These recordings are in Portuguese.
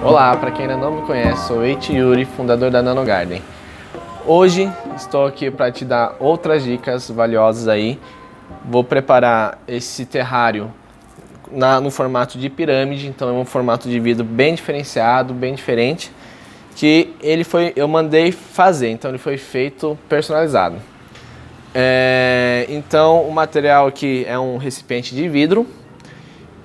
Olá, para quem ainda não me conhece, sou Eiichi Yuri, fundador da Nano Garden. Hoje estou aqui para te dar outras dicas valiosas aí. Vou preparar esse terrário no formato de pirâmide, então é um formato de vidro bem diferenciado, bem diferente, que eu mandei fazer, então ele foi feito personalizado. Então o material aqui é um recipiente de vidro.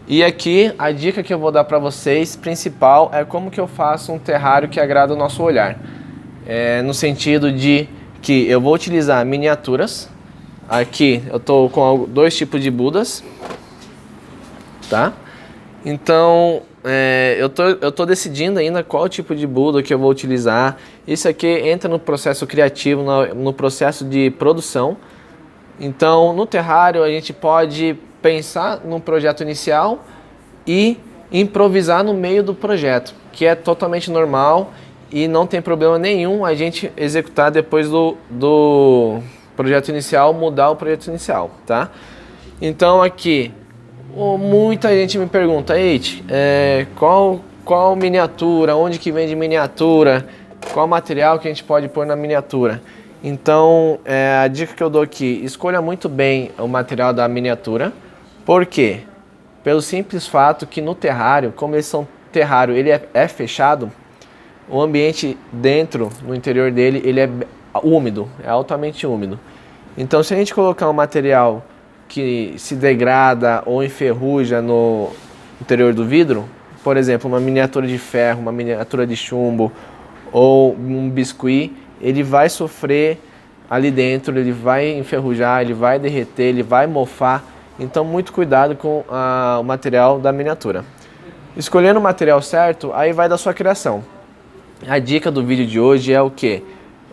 E aqui a dica que eu vou dar para vocês, principal, é como que eu faço um terrário que agrada o nosso olhar. No sentido de que eu vou utilizar miniaturas. Aqui eu estou com dois tipos de Budas, tá? Então eu tô decidindo ainda qual tipo de Buda que eu vou utilizar. Isso aqui entra no processo criativo, no processo de produção. Então no terrário a gente pode pensar num projeto inicial e improvisar no meio do projeto, que é totalmente normal e não tem problema nenhum a gente executar depois do projeto inicial, mudar o projeto inicial, tá? Então aqui, muita gente me pergunta, Eiichi, qual miniatura, onde que vende miniatura, qual material que a gente pode pôr na miniatura? Então a dica que eu dou aqui, escolha muito bem o material da miniatura. Por quê? Pelo simples fato que no terrário, como eles são terrário, ele é fechado, o ambiente dentro, no interior dele, ele é úmido, é altamente úmido. Então se a gente colocar um material que se degrada ou enferruja no interior do vidro, por exemplo, uma miniatura de ferro, uma miniatura de chumbo ou um biscuit, ele vai sofrer ali dentro, ele vai enferrujar, ele vai derreter, ele vai mofar. Então muito cuidado com o material da miniatura. Escolhendo o material certo, aí vai da sua criação. A dica do vídeo de hoje é o que?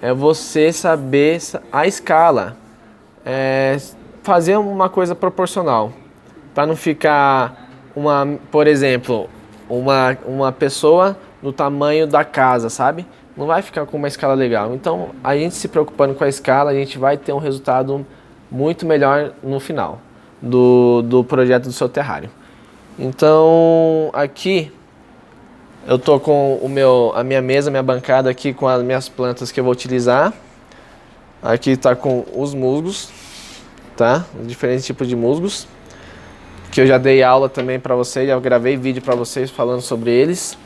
É você saber a escala. Fazer uma coisa proporcional. Para não ficar, por exemplo, uma pessoa no tamanho da casa, sabe? Não vai ficar com uma escala legal. Então, a gente se preocupando com a escala, a gente vai ter um resultado muito melhor no final do projeto do seu terrário. Então, aqui eu tô com a minha mesa, minha bancada aqui com as minhas plantas que eu vou utilizar. Aqui tá com os musgos, tá? Os diferentes tipos de musgos, que eu já dei aula também para vocês, já gravei vídeo para vocês falando sobre eles.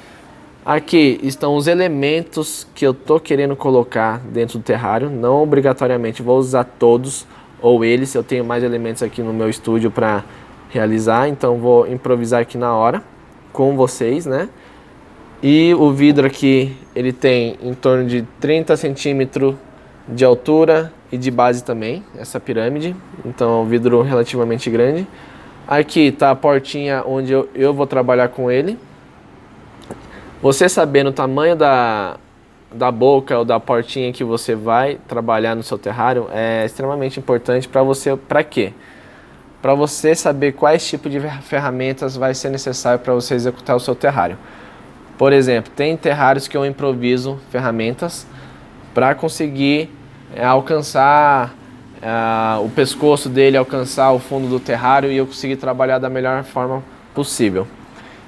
Aqui estão os elementos que eu tô querendo colocar dentro do terrário. Não obrigatoriamente vou usar todos ou eles. Eu tenho mais elementos aqui no meu estúdio para realizar, então vou improvisar aqui na hora com vocês, né? E o vidro aqui, ele tem em torno de 30 centímetros de altura e de base também, essa pirâmide. Então é um vidro relativamente grande. Aqui tá a portinha onde eu vou trabalhar com ele. Você sabendo o tamanho da boca ou da portinha que você vai trabalhar no seu terrário é extremamente importante para você. Para quê? Para você saber quais tipos de ferramentas vai ser necessário para você executar o seu terrário. Por exemplo, tem terrários que eu improviso ferramentas para conseguir alcançar o pescoço dele, alcançar o fundo do terrário e eu conseguir trabalhar da melhor forma possível.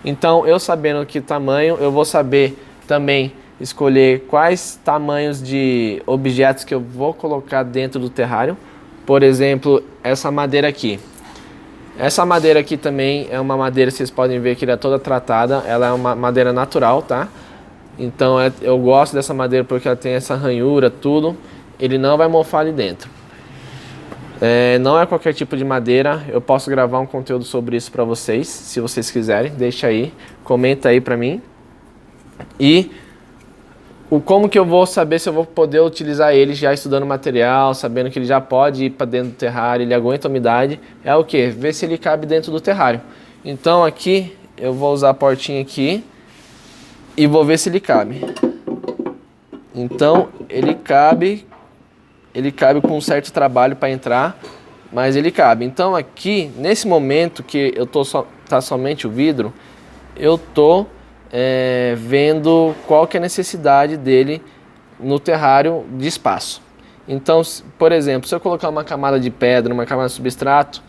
Então, eu sabendo que tamanho, eu vou saber também escolher quais tamanhos de objetos que eu vou colocar dentro do terrário. Por exemplo, essa madeira aqui. Essa madeira aqui também é uma madeira, vocês podem ver que ela é toda tratada. Ela é uma madeira natural, tá? Então, eu gosto dessa madeira porque ela tem essa ranhura, tudo. Ele não vai mofar ali dentro. Não é qualquer tipo de madeira. Eu posso gravar um conteúdo sobre isso para vocês, se vocês quiserem. Deixa aí, comenta aí para mim. E como que eu vou saber se eu vou poder utilizar ele já estudando material, sabendo que ele já pode ir para dentro do terrário, ele aguenta a umidade, é o que? Ver se ele cabe dentro do terrário. Então aqui eu vou usar a portinha aqui e vou ver se ele cabe. Então ele cabe com um certo trabalho para entrar, mas ele cabe. Então aqui, nesse momento que eu tá somente o vidro, eu tô vendo qual que é a necessidade dele no terrário de espaço. Então, por exemplo, se eu colocar uma camada de pedra, uma camada de substrato,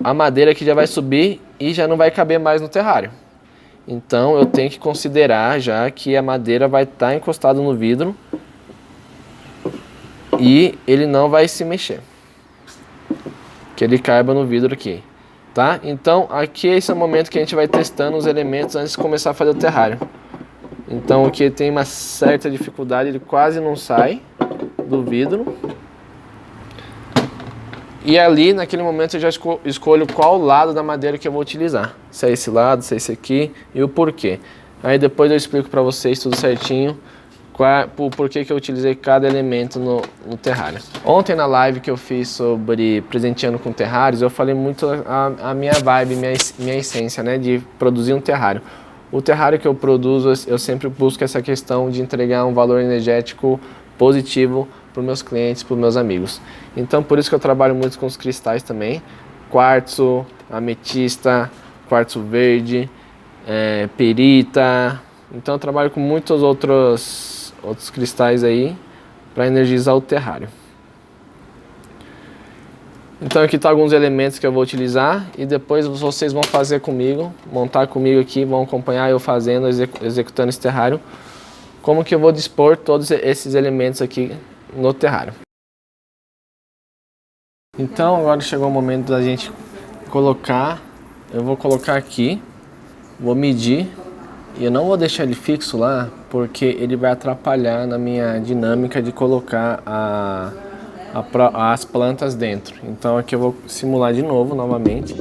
a madeira aqui já vai subir e já não vai caber mais no terrário. Então eu tenho que considerar já que a madeira vai estar encostada no vidro e ele não vai se mexer. Que ele caiba no vidro aqui, tá? Então aqui esse é o momento que a gente vai testando os elementos antes de começar a fazer o terrário. Então aqui tem uma certa dificuldade, ele quase não sai do vidro. E ali, naquele momento, eu já escolho qual lado da madeira que eu vou utilizar. Se é esse lado, se é esse aqui e o porquê. Aí depois eu explico para vocês tudo certinho, o porquê que eu utilizei cada elemento no terrário. Ontem na live que eu fiz sobre presenteando com terrários, eu falei muito a minha vibe, minha essência, né, de produzir um terrário. O terrário que eu produzo, eu sempre busco essa questão de entregar um valor energético positivo para os meus clientes, para os meus amigos. Então por isso que eu trabalho muito com os cristais também, quartzo, ametista, quartzo verde, perita. Então eu trabalho com muitos outros cristais aí para energizar o terrário. Então aqui estão alguns elementos que eu vou utilizar e depois vocês vão fazer comigo, montar comigo aqui, vão acompanhar eu fazendo, executando esse terrário. Como que eu vou dispor todos esses elementos aqui no terrário. Então agora chegou o momento da gente colocar, eu vou colocar aqui, vou medir e eu não vou deixar ele fixo lá porque ele vai atrapalhar na minha dinâmica de colocar as plantas dentro. Então aqui eu vou simular de novo, novamente.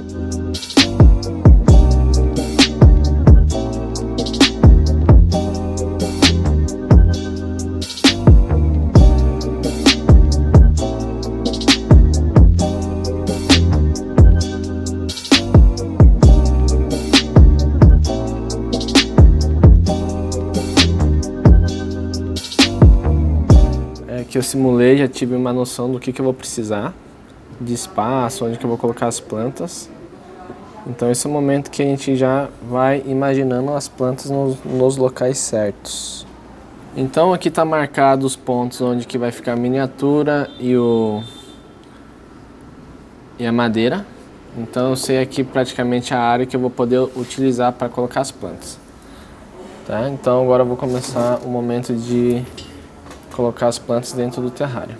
Que eu simulei, já tive uma noção do que eu vou precisar de espaço, onde que eu vou colocar as plantas. Então esse é o momento que a gente já vai imaginando as plantas nos locais certos. Então aqui está marcado os pontos onde que vai ficar a miniatura e a madeira. Então eu sei aqui praticamente a área que eu vou poder utilizar para colocar as plantas. Tá? Então agora eu vou começar o momento de colocar as plantas dentro do terrário.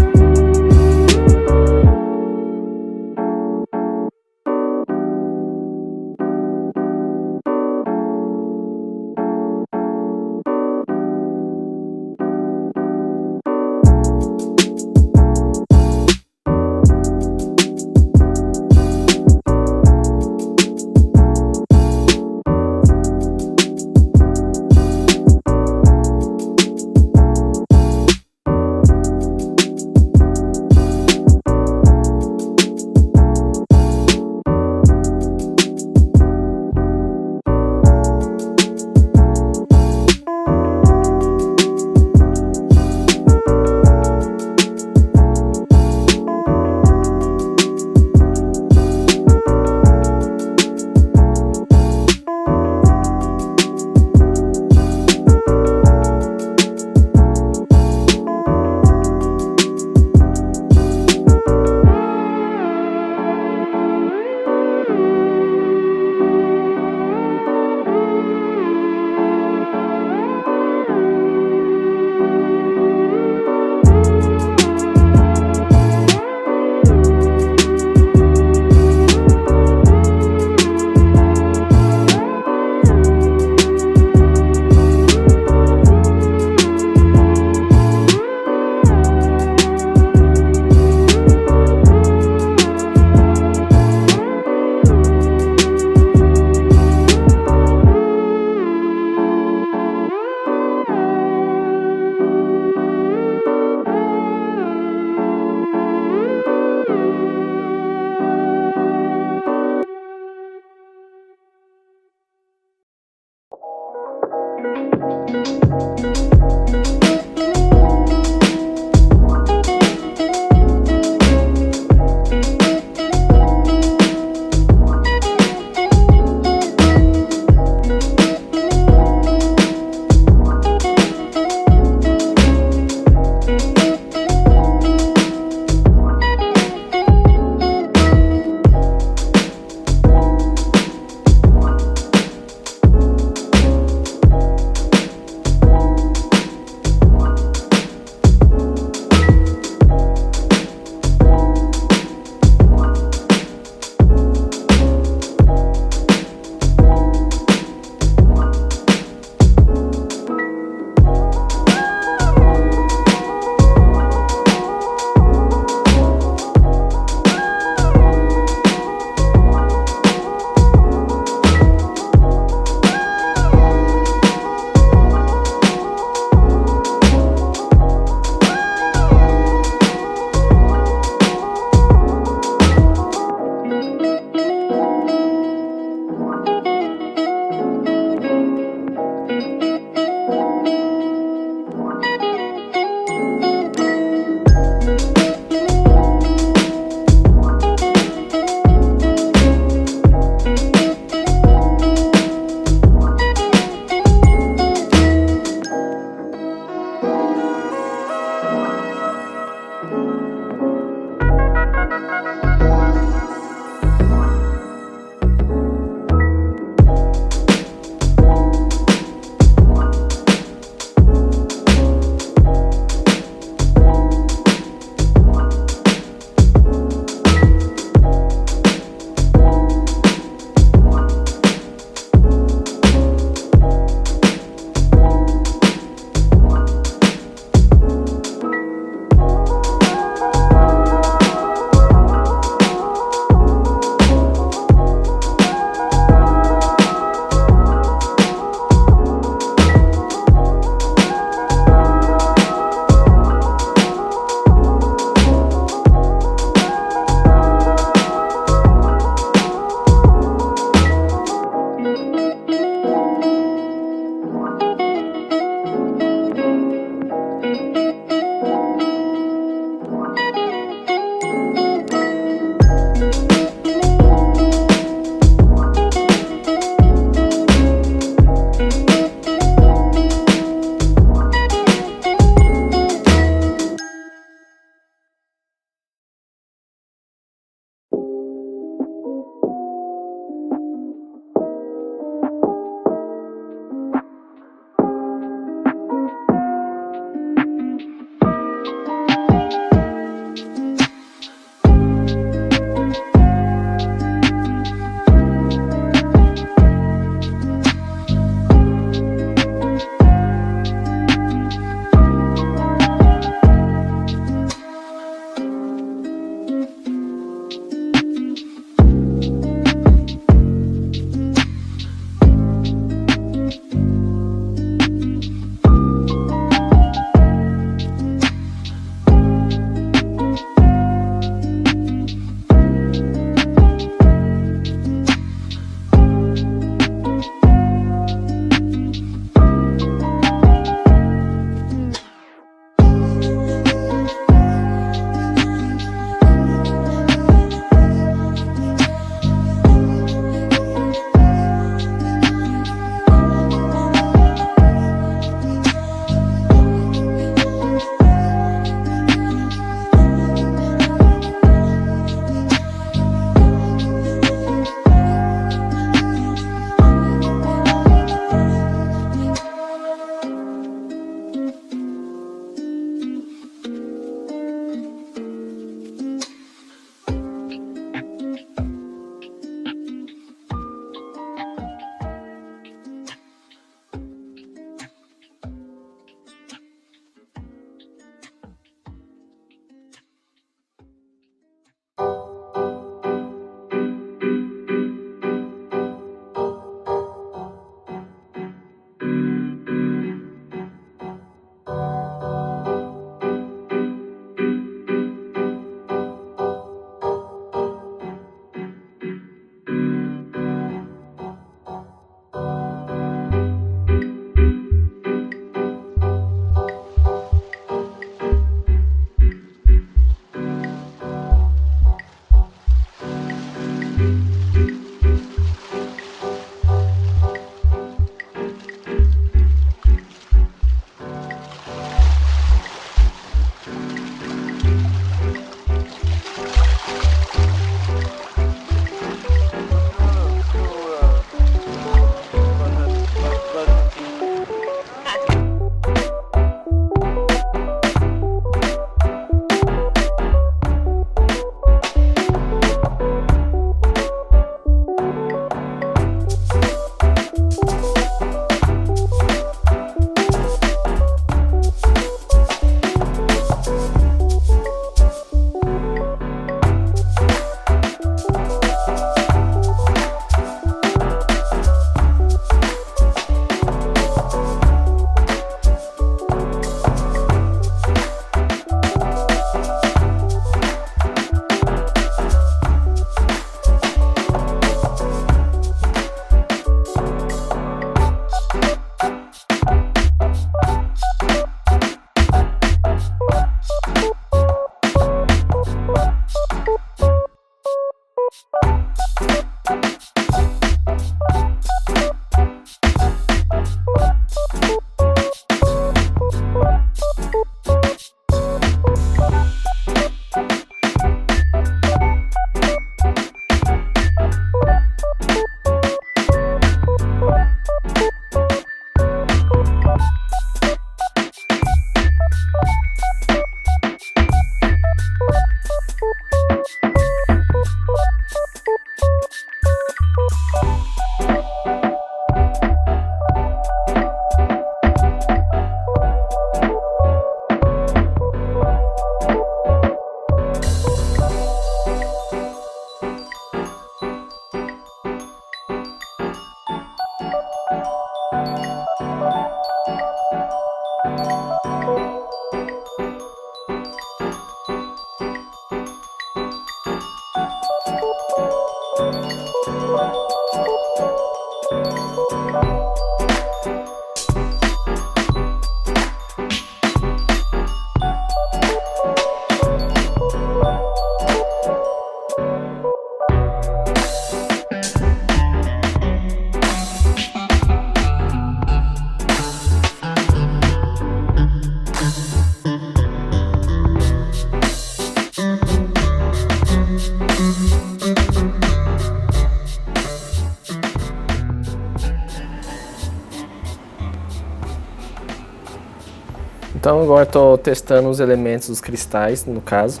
Então agora estou testando os elementos dos cristais, no caso.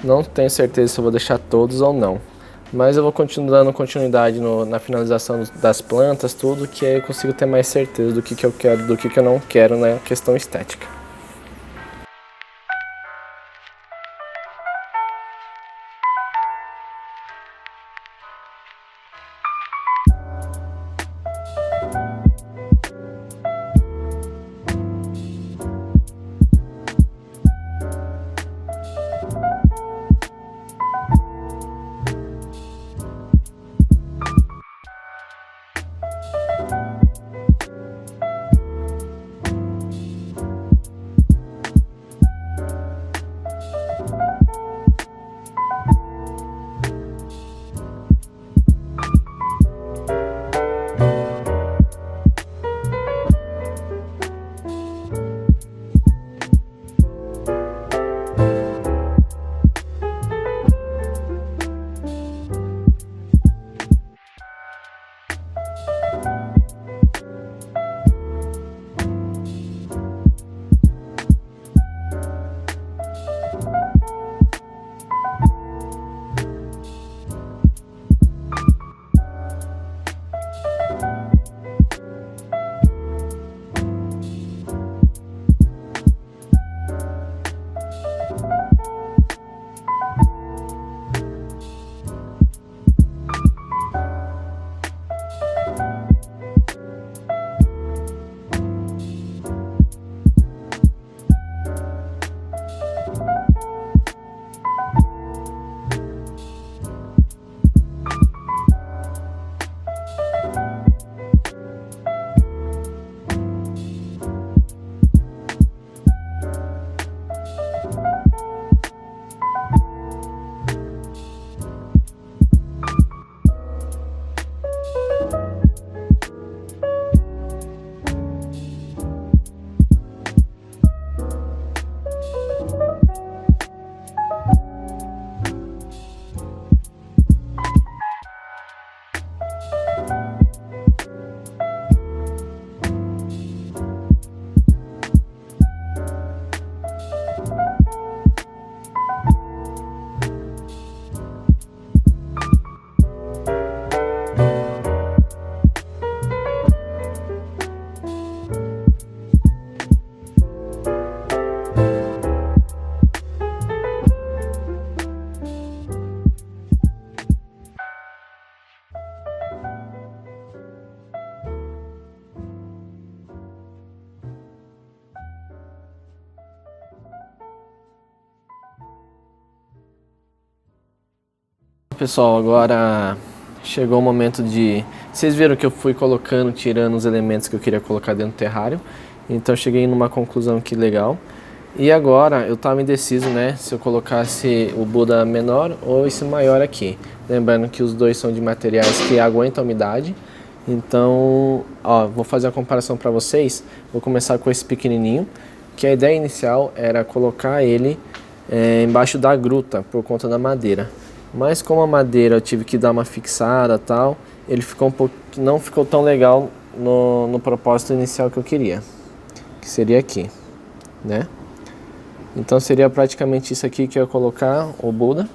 Não tenho certeza se eu vou deixar todos ou não. Mas eu vou dando continuidade na finalização das plantas, tudo, que aí eu consigo ter mais certeza do que eu quero, do que eu não quero na questão estética. Pessoal, agora chegou o momento de... Vocês viram que eu fui colocando, tirando os elementos que eu queria colocar dentro do terrário. Então eu cheguei numa conclusão que legal. E agora eu estava indeciso, né, se eu colocasse o Buda menor ou esse maior aqui. Lembrando que os dois são de materiais que aguentam a umidade. Então, ó, vou fazer a comparação para vocês. Vou começar com esse pequenininho, que a ideia inicial era colocar ele embaixo da gruta, por conta da madeira. Mas como a madeira eu tive que dar uma fixada e tal, ele ficou não ficou tão legal no propósito inicial que eu queria, que seria aqui, né? Então seria praticamente isso aqui que eu ia colocar, o Buda.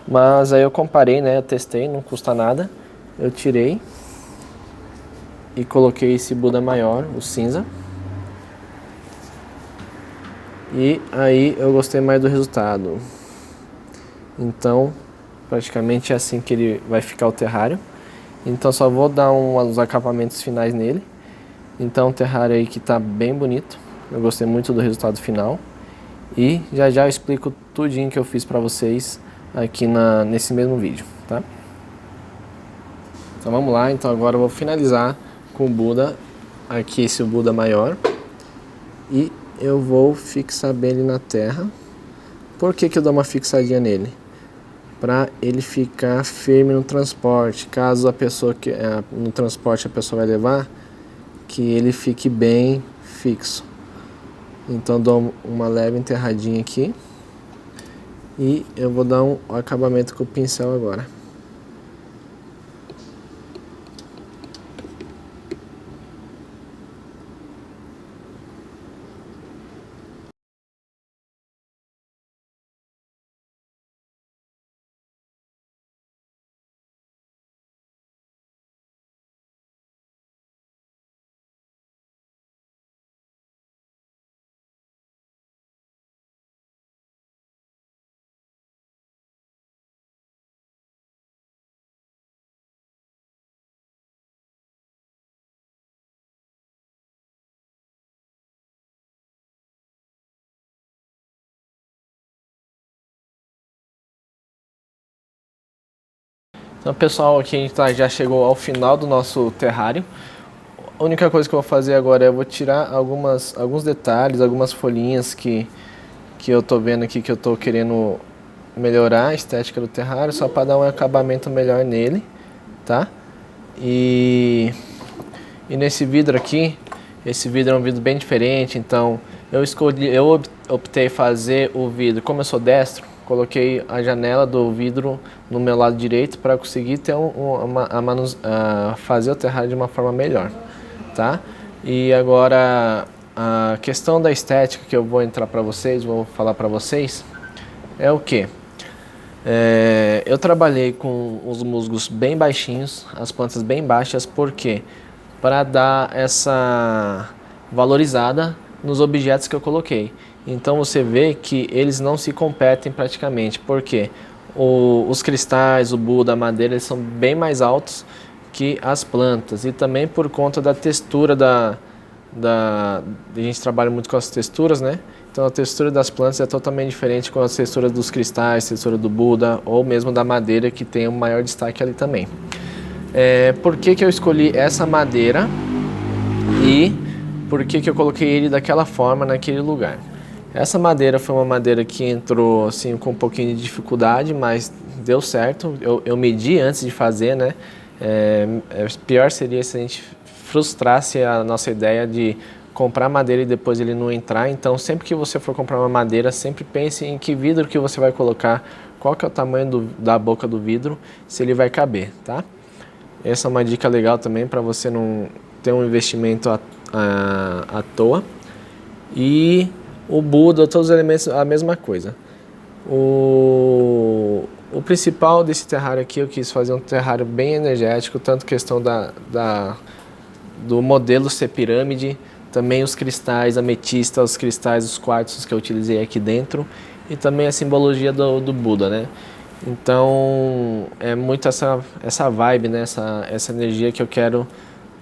Mas aí eu comparei, né? Eu testei, não custa nada. Eu tirei e coloquei esse Buda maior, o cinza. E aí eu gostei mais do resultado. Então, praticamente é assim que ele vai ficar o terrário. Então só vou dar uns acabamentos finais nele. Então o terrário aí que tá bem bonito. Eu gostei muito do resultado final. E já já eu explico tudinho que eu fiz pra vocês aqui nesse mesmo vídeo, tá? Então vamos lá, então agora eu vou finalizar com o Buda, aqui esse Buda maior. E eu vou fixar bem ele na terra. Por que que eu dou uma fixadinha nele? Para ele ficar firme no transporte, caso a pessoa no transporte a pessoa vai levar, que ele fique bem fixo. Então dou uma leve enterradinha aqui e eu vou dar um acabamento com o pincel agora. Então, pessoal, aqui a gente já chegou ao final do nosso terrário. A única coisa que eu vou fazer agora é eu vou tirar alguns detalhes, algumas folhinhas que eu tô vendo aqui, que eu tô querendo melhorar a estética do terrário, só para dar um acabamento melhor nele, tá? E nesse vidro aqui, esse vidro é um vidro bem diferente, então eu optei fazer o vidro, como eu sou destro, coloquei a janela do vidro no meu lado direito para conseguir ter fazer o terrário de uma forma melhor, tá? E agora a questão da estética que eu vou entrar para vocês, vou falar para vocês, é o que? Eu trabalhei com os musgos bem baixinhos, as plantas bem baixas, porque para dar essa valorizada nos objetos que eu coloquei. Então você vê que eles não se competem praticamente, porque os cristais, o Buda, a madeira, eles são bem mais altos que as plantas, e também por conta da textura a gente trabalha muito com as texturas, né? Então a textura das plantas é totalmente diferente com as texturas dos cristais, textura do Buda ou mesmo da madeira, que tem um maior destaque ali também. Por que eu escolhi essa madeira e por que eu coloquei ele daquela forma naquele lugar? Essa madeira foi uma madeira que entrou assim com um pouquinho de dificuldade, mas deu certo. Eu medi antes de fazer, né? Pior seria se a gente frustrasse a nossa ideia de comprar madeira e depois ele não entrar. Então, sempre que você for comprar uma madeira, sempre pense em que vidro que você vai colocar, qual que é o tamanho da boca do vidro, se ele vai caber, tá? Essa é uma dica legal também para você não ter um investimento à toa. E o Buda, todos os elementos, a mesma coisa. O principal desse terrário aqui, eu quis fazer um terrário bem energético, tanto questão do modelo ser pirâmide, também os cristais, ametista, os cristais, os quartzos que eu utilizei aqui dentro, e também a simbologia do Buda, né? Então, é muito essa vibe, né? essa energia que eu quero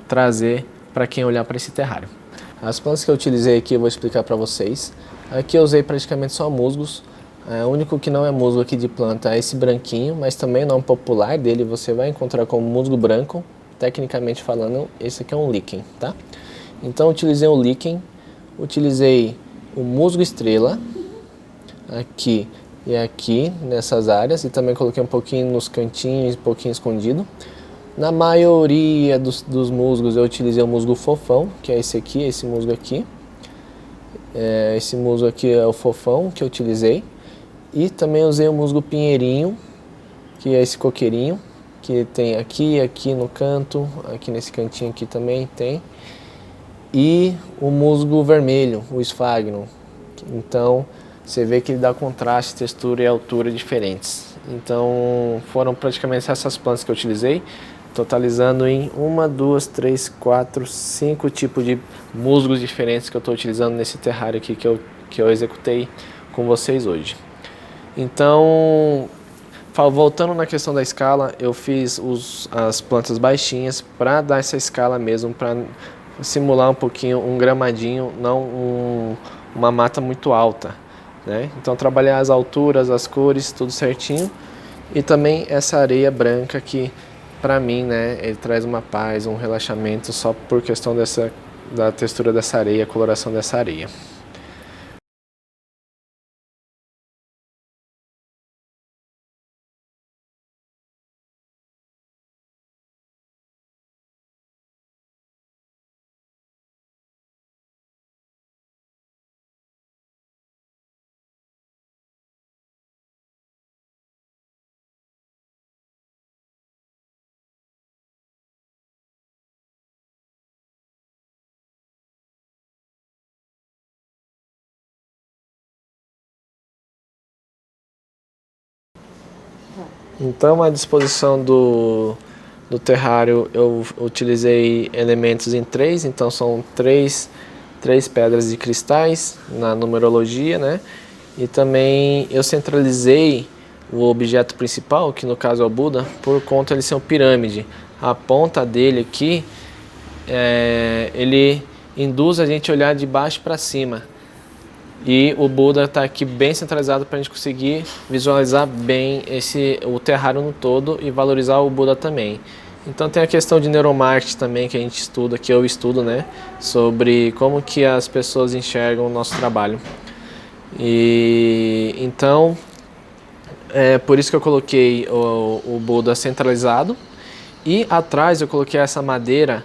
trazer para quem olhar para esse terrário. As plantas que eu utilizei aqui eu vou explicar para vocês. Aqui eu usei praticamente só musgos. O único que não é musgo aqui de planta é esse branquinho, mas também o nome popular dele você vai encontrar como musgo branco. Tecnicamente falando, esse aqui é um líquen, tá? Então eu utilizei o líquen, utilizei o musgo estrela aqui e aqui nessas áreas, e também coloquei um pouquinho nos cantinhos, um pouquinho escondido. Na maioria dos musgos eu utilizei o musgo fofão, que é esse aqui, esse musgo aqui. Esse musgo aqui é o fofão que eu utilizei. E também usei o musgo pinheirinho, que é esse coqueirinho, que tem aqui no canto, aqui nesse cantinho aqui também tem. E o musgo vermelho, o esfagno. Então você vê que ele dá contraste, textura e altura diferentes. Então foram praticamente essas plantas que eu utilizei, totalizando em 1, 2, 3, 4, 5 tipos de musgos diferentes que eu estou utilizando nesse terrário aqui que eu executei com vocês hoje. Então, voltando na questão da escala, eu fiz as plantas baixinhas para dar essa escala mesmo, para simular um pouquinho um gramadinho, não uma mata muito alta, né? Então trabalhar as alturas, as cores, tudo certinho. E também essa areia branca que, para mim, né, ele traz uma paz, um relaxamento só por questão da textura dessa areia, a coloração dessa areia. Então, à disposição do terrário, eu utilizei elementos em 3, então são três pedras de cristais na numerologia, né? E também eu centralizei o objeto principal, que no caso é o Buda, por conta de ele ser uma pirâmide. A ponta dele aqui, ele induz a gente a olhar de baixo para cima. E o Buda está aqui bem centralizado para a gente conseguir visualizar bem o terrário no todo e valorizar o Buda também. Então tem a questão de neuromarketing também que a gente estuda, que eu estudo, né? Sobre como que as pessoas enxergam o nosso trabalho. E então é por isso que eu coloquei o Buda centralizado. E atrás eu coloquei essa madeira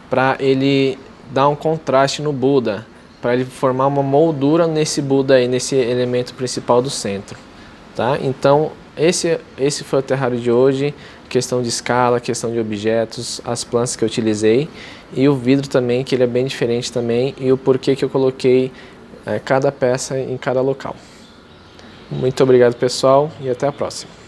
para ele dar um contraste no Buda, para ele formar uma moldura nesse Buda aí, nesse elemento principal do centro, tá? Então esse foi o terrário de hoje, questão de escala, questão de objetos, as plantas que eu utilizei e o vidro também, que ele é bem diferente também, e o porquê que eu coloquei cada peça em cada local. Muito obrigado, pessoal, e até a próxima.